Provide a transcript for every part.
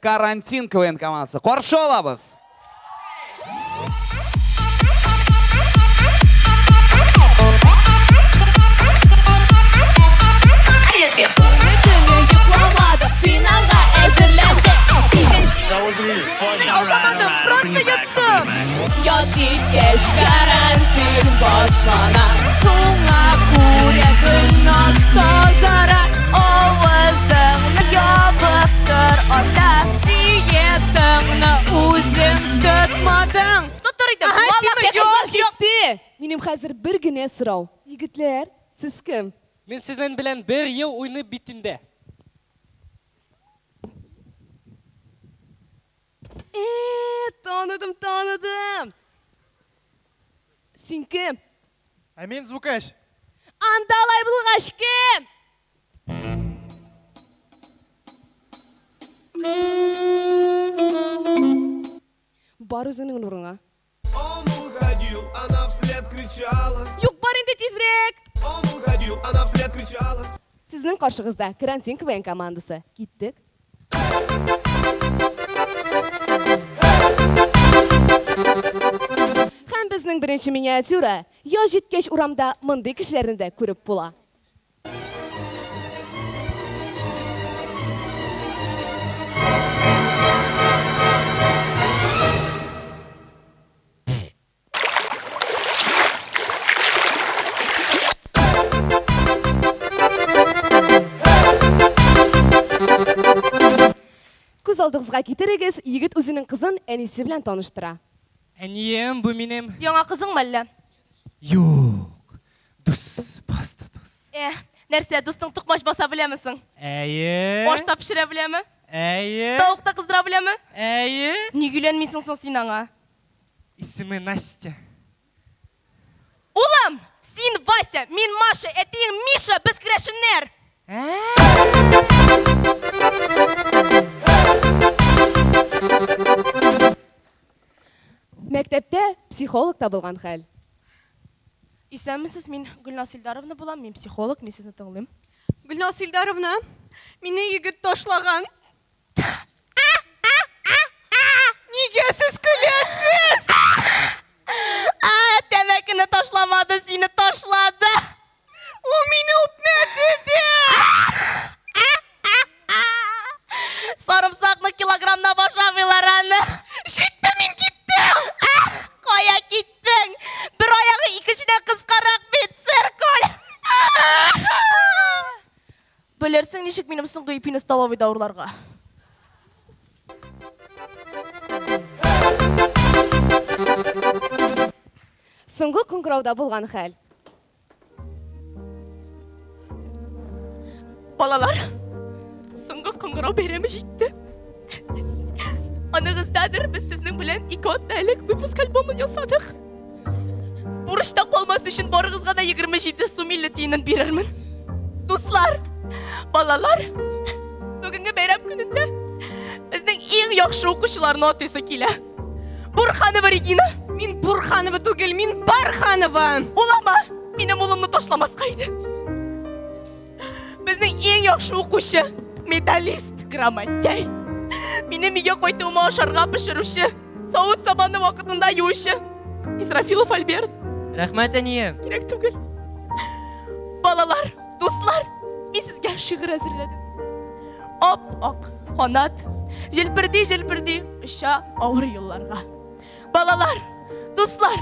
карантин КВН командасы. Қаршы олабыз. Просто yuttum. Yoshik kesh karantin boshlanar. Şuna kure gülnoz tozara. Ovuzingni yopib tur ota. Diyetingni o'zing tutmading. Menim hozir birgina so'rov. Yigitlar, siz kim? Men sizlar bilan 1 yil o'ynab bitindi. Tanıdım. Sen kim? Men Звукаш. Andalay bulgaç kim? Бар өзіңнің нұрыңа. Он уходил, она вслед кричала. Юк, бар енді тезірек. Он уходил, она вслед кричала. Сіздің қаршығызда карантин КВН командасы. Кеттік. Һәм безнең беренче миниатюра яз җиткәч урамда мондый кешеләрне дә күреп була. Күз алдыгызга китерегез, егет үзенең кызын әнисе белән таныштыра. Әнием, бу минем. Яңа кызың мәллә? Юк. Дус, баста дус. Нәрсә, дустың тукмаш баса беләмесең? Әйе. Аш та пешерә беләме? Әйе. Тавык та кыздыра беләме? Әйе. Ни гөләнмисең син аңа? Исеме Настя. Улым, син Вася, мин Маша, әтиең Миша, без керәшеннәр. Мәктәптә психолог табылган хәл. Исәнмесез, мин Гөлназ Илдаровна булам, мин психолог, мин сезне тыңлыйм. Гөлназ Илдаровна, мине егет ташлаган. Нигә сез көләсез? Тәмәкене ташламады, сине ташлады. Ул мине үпмәде дә. Сарымсакны килограммна башламыйлар аны. Җитте, мин киттем. Кая киттең? Бер аягы икенчедән кыскарак бит, циркуль. Белерсең, ничек минем соңгы ипине столовыйда урларга? Соңгы кыңгырауда булган хәл. Балалар, соңгы кыңгырау бәйрәме җитте. Аныгыздадыр, без сезнең белән 2 атна элек выпуск альбомын ясадык. Бурычта калмас өчен барыгызга да 27 сум 50 тиенен бирермен. Дуслар, балалар, бүгенге бәйрәм көнендә безнең иң яхшы укучыларны атыйсы килә. Бурханова Регина. Мин Бурханова түгел, мин Барханова. Улама, минем улымны ташламаска иде. Безнең иң яхшы укучы, медалист, грамотей. Минем өйгә кайтуыма ашарга пешерүче, савыт сабанны вакытында юучы. Исрафилов Альберт. Рәхмәт, әнием. Кирәк түгел. Балалар, дуслар, мин сезгә шигырь әзерләдем. Ап-ак канат, җилперди, оча авыр юлларга. Балалар, дуслар,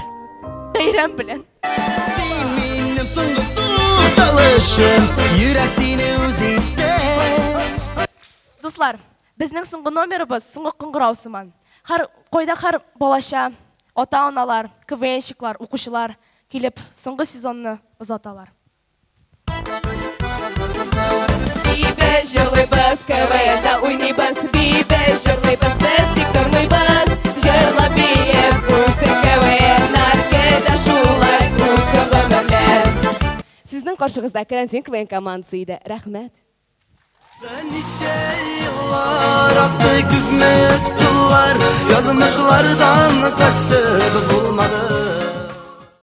бәйрәм белән. Син минем соңгы тукталышым, йөрәк сине үзитте. Дуслар, безнең соңгы номерыбыз соңгы кыңгырау сыман. Кайда һәр балача, ата-аналар, КВНщиклар, укучылар килеп соңгы сезонны озаталар. Бибе җырлыйбыз, КВНда уйныйбыз, бибе җырлыйбыз, без тик тормыйбыз. Җырлап биеп үтсен КВН, аркада шулай үтсен гомерләр. Сезнең каршыгызда карантин КВН командасы иде. Рәхмәт. Ничә еллар акты күпме сулар, язмышлардан качты булмады.